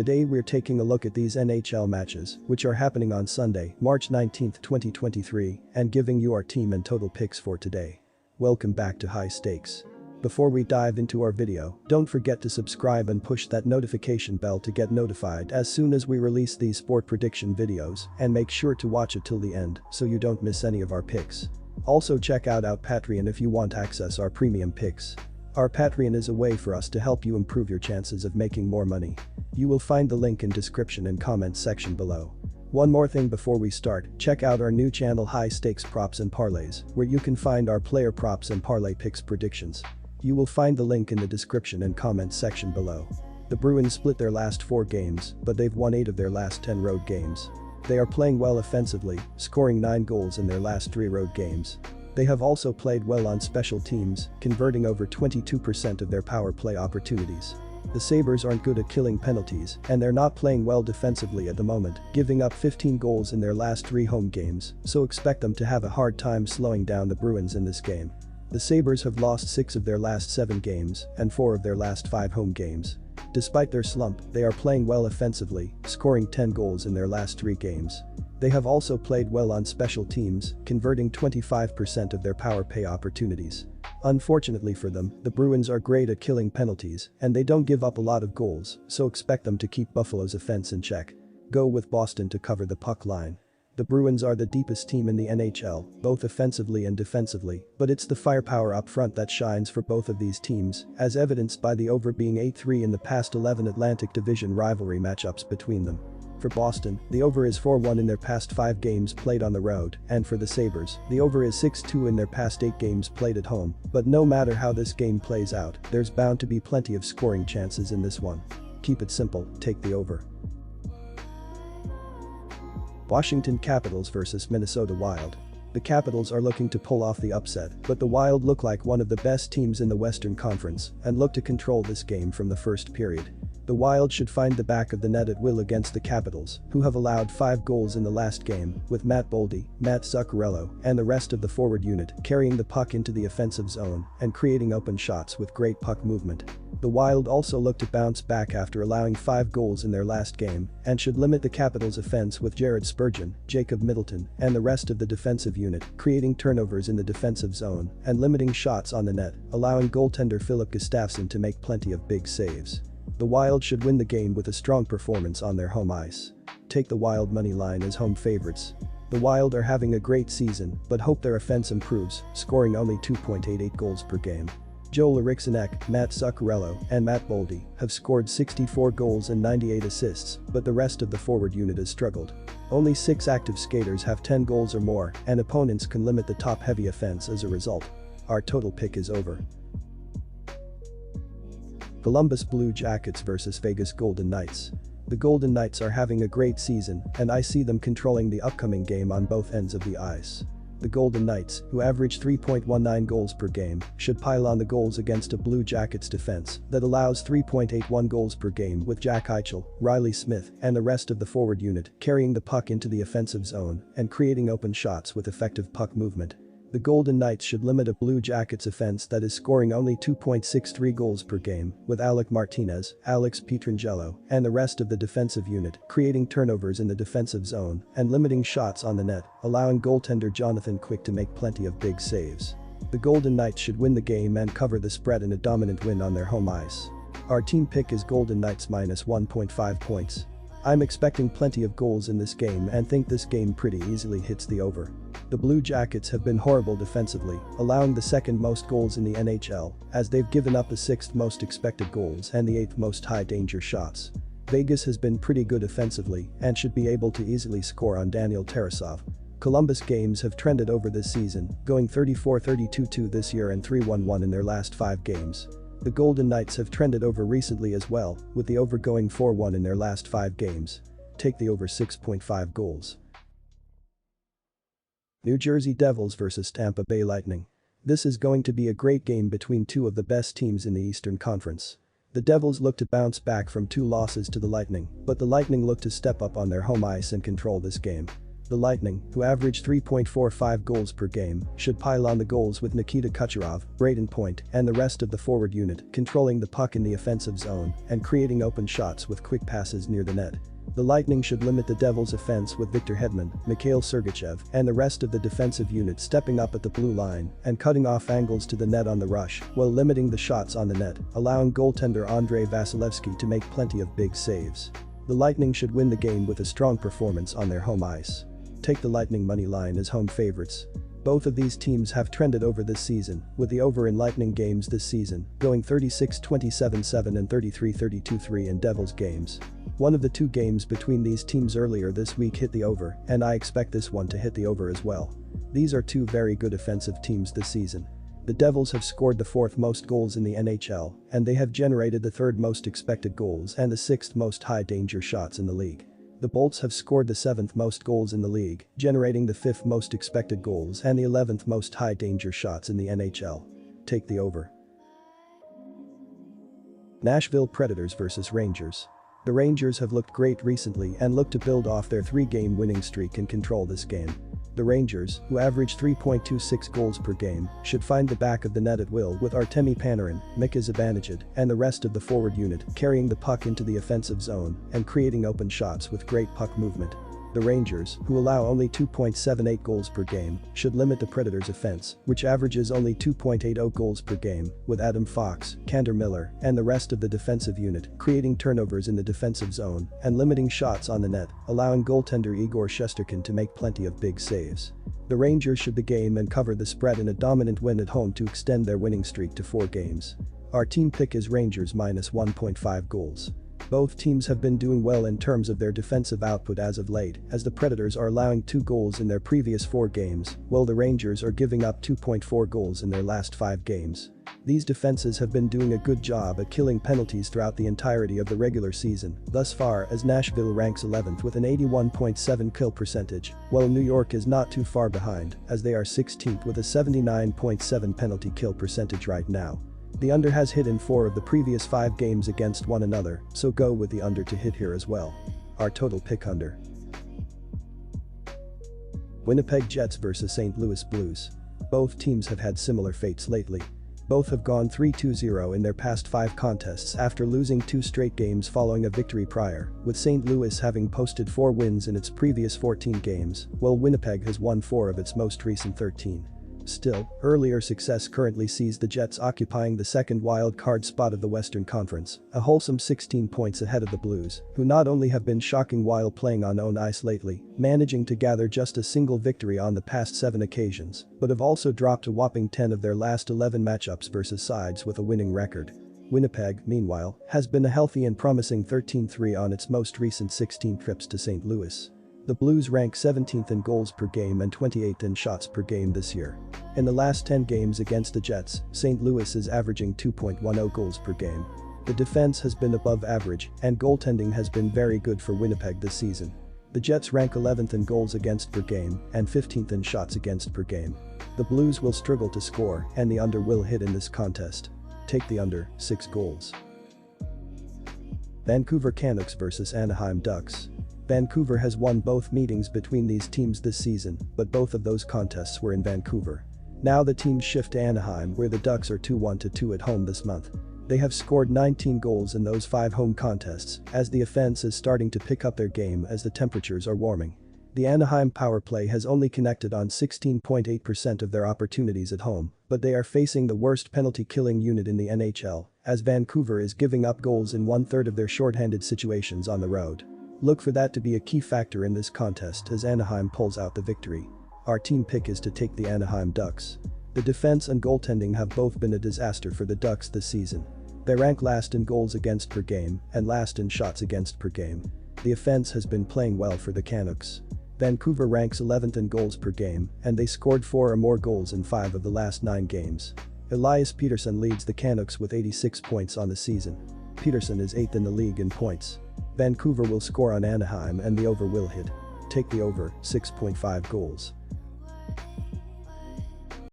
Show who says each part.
Speaker 1: Today we're taking a look at these NHL matches, which are happening on Sunday, March 19, 2023, and giving you our team and total picks for today. Welcome back to High Stakes. Before we dive into our video, don't forget to subscribe and push that notification bell to get notified as soon as we release these sport prediction videos, and make sure to watch it till the end so you don't miss any of our picks. Also check out our Patreon if you want access our premium picks. Our Patreon is a way for us to help you improve your chances of making more money. You will find the link in description and comments section below. One more thing before we start, check out our new channel High Stakes Props and Parlays, where you can find our player props and parlay picks predictions. You will find the link in the description and comments section below. The Bruins split their last 4 games, but they've won 8 of their last 10 road games. They are playing well offensively, scoring 9 goals in their last 3 road games. They have also played well on special teams, converting over 22% of their power play opportunities. The Sabres aren't good at killing penalties, and they're not playing well defensively at the moment, giving up 15 goals in their last 3 home games, so expect them to have a hard time slowing down the Bruins in this game. The Sabres have lost 6 of their last 7 games and 4 of their last 5 home games. Despite their slump, they are playing well offensively, scoring 10 goals in their last 3 games. They have also played well on special teams, converting 25% of their power play opportunities. Unfortunately for them, the Bruins are great at killing penalties, and they don't give up a lot of goals, so expect them to keep Buffalo's offense in check. Go with Boston to cover the puck line. The Bruins are the deepest team in the NHL, both offensively and defensively, but it's the firepower up front that shines for both of these teams, as evidenced by the over being 8-3 in the past 11 Atlantic Division rivalry matchups between them. For Boston, the over is 4-1 in their past 5 games played on the road, and for the Sabres, the over is 6-2 in their past 8 games played at home. But no matter how this game plays out, there's bound to be plenty of scoring chances in this one. Keep it simple, take the over. Washington Capitals vs Minnesota Wild. The Capitals are looking to pull off the upset, but the Wild look like one of the best teams in the Western Conference and look to control this game from the first period. The Wild should find the back of the net at will against the Capitals, who have allowed 5 goals in the last game, with Matt Boldy, Matt Zuccarello, and the rest of the forward unit carrying the puck into the offensive zone and creating open shots with great puck movement. The Wild also look to bounce back after allowing 5 goals in their last game and should limit the Capitals' offense with Jared Spurgeon, Jacob Middleton, and the rest of the defensive unit, creating turnovers in the defensive zone and limiting shots on the net, allowing goaltender Filip Gustavsson to make plenty of big saves. The Wild should win the game with a strong performance on their home ice. Take the Wild money line as home favorites. The Wild are having a great season, but hope their offense improves, scoring only 2.88 goals per game. Joel Eriksson Ek, Matt Zuccarello, and Matt Boldy have scored 64 goals and 98 assists, but the rest of the forward unit has struggled. Only 6 active skaters have 10 goals or more, and opponents can limit the top-heavy offense as a result. Our total pick is over. Columbus Blue Jackets vs Vegas Golden Knights. The Golden Knights are having a great season, and I see them controlling the upcoming game on both ends of the ice. The Golden Knights, who average 3.19 goals per game, should pile on the goals against a Blue Jackets defense that allows 3.81 goals per game, with Jack Eichel, Riley Smith, and the rest of the forward unit carrying the puck into the offensive zone and creating open shots with effective puck movement. The Golden Knights should limit a Blue Jackets offense that is scoring only 2.63 goals per game, with Alec Martinez, Alex Pietrangelo, and the rest of the defensive unit creating turnovers in the defensive zone and limiting shots on the net, allowing goaltender Jonathan Quick to make plenty of big saves. The Golden Knights should win the game and cover the spread in a dominant win on their home ice. Our team pick is Golden Knights minus 1.5 points. I'm expecting plenty of goals in this game and think this game pretty easily hits the over. The Blue Jackets have been horrible defensively, allowing the 2nd most goals in the NHL, as they've given up the 6th most expected goals and the 8th most high-danger shots. Vegas has been pretty good offensively and should be able to easily score on Daniel Tarasov. Columbus games have trended over this season, going 34-32-2 this year and 3-1-1 in their last 5 games. The Golden Knights have trended over recently as well, with the over going 4-1 in their last 5 games. Take the over 6.5 goals. New Jersey Devils vs Tampa Bay Lightning. This is going to be a great game between 2 of the best teams in the Eastern Conference. The Devils look to bounce back from 2 losses to the Lightning, but the Lightning look to step up on their home ice and control this game. The Lightning, who average 3.45 goals per game, should pile on the goals with Nikita Kucherov, Braden Point, and the rest of the forward unit controlling the puck in the offensive zone and creating open shots with quick passes near the net. The Lightning should limit the Devils' offense with Viktor Hedman, Mikhail Sergachev, and the rest of the defensive unit stepping up at the blue line and cutting off angles to the net on the rush while limiting the shots on the net, allowing goaltender Andrei Vasilevsky to make plenty of big saves. The Lightning should win the game with a strong performance on their home ice. Take the Lightning money line as home favorites. Both of these teams have trended over this season, with the over in Lightning games this season going 36-27-7 and 33-32-3 in Devils games. One of the two games between these teams earlier this week hit the over, and I expect this one to hit the over as well. These are two very good offensive teams this season. The Devils have scored the fourth most goals in the NHL, and they have generated the third most expected goals and the sixth most high-danger shots in the league. The Bolts have scored the seventh most goals in the league, generating the fifth most expected goals and the 11th most high-danger shots in the NHL. Take the over. Nashville Predators vs Rangers. The Rangers have looked great recently and look to build off their three-game winning streak and control this game. The Rangers, who average 3.26 goals per game, should find the back of the net at will with Artemi Panarin, Mika Zibanejad, and the rest of the forward unit carrying the puck into the offensive zone and creating open shots with great puck movement. The Rangers, who allow only 2.78 goals per game, should limit the Predators' offense, which averages only 2.80 goals per game, with Adam Fox, Kander Miller, and the rest of the defensive unit creating turnovers in the defensive zone and limiting shots on the net, allowing goaltender Igor Shesterkin to make plenty of big saves. The Rangers should the game and cover the spread in a dominant win at home to extend their winning streak to 4 games. Our team pick is Rangers minus 1.5 goals. Both teams have been doing well in terms of their defensive output as of late, as the Predators are allowing 2 goals in their previous 4 games, while the Rangers are giving up 2.4 goals in their last 5 games. These defenses have been doing a good job at killing penalties throughout the entirety of the regular season, thus far as Nashville ranks 11th with an 81.7 kill percentage, while New York is not too far behind, as they are 16th with a 79.7 penalty kill percentage right now. The under has hit in 4 of the previous 5 games against one another, so go with the under to hit here as well. Our total pick under. Winnipeg Jets vs St. Louis Blues. Both teams have had similar fates lately. Both have gone 3-2-0 in their past 5 contests after losing 2 straight games following a victory prior, with St. Louis having posted 4 wins in its previous 14 games, while Winnipeg has won 4 of its most recent 13. Still, earlier success currently sees the Jets occupying the second wild card spot of the Western Conference, a wholesome 16 points ahead of the Blues, who not only have been shocking while playing on own ice lately, managing to gather just a single victory on the past 7 occasions, but have also dropped a whopping 10 of their last 11 matchups versus sides with a winning record. Winnipeg, meanwhile, has been a healthy and promising 13-3 on its most recent 16 trips to St. Louis. The Blues rank 17th in goals per game and 28th in shots per game this year. In the last 10 games against the Jets, St. Louis is averaging 2.10 goals per game. The defense has been above average, and goaltending has been very good for Winnipeg this season. The Jets rank 11th in goals against per game and 15th in shots against per game. The Blues will struggle to score, and the under will hit in this contest. Take the under, 6 goals. Vancouver Canucks vs Anaheim Ducks. Vancouver has won both meetings between these teams this season, but both of those contests were in Vancouver. Now the teams shift to Anaheim, where the Ducks are 2-1-2 at home this month. They have scored 19 goals in those 5 home contests, as the offense is starting to pick up their game as the temperatures are warming. The Anaheim power play has only connected on 16.8% of their opportunities at home, but they are facing the worst penalty killing unit in the NHL, as Vancouver is giving up goals in 1/3 of their shorthanded situations on the road. Look for that to be a key factor in this contest as Anaheim pulls out the victory. Our team pick is to take the Anaheim Ducks. The defense and goaltending have both been a disaster for the Ducks this season. They rank last in goals against per game and last in shots against per game. The offense has been playing well for the Canucks. Vancouver ranks 11th in goals per game, and they scored 4 or more goals in 5 of the last 9 games. Elias Pettersson leads the Canucks with 86 points on the season. Pettersson is 8th in the league in points. Vancouver will score on Anaheim and the over will hit. Take the over, 6.5 goals.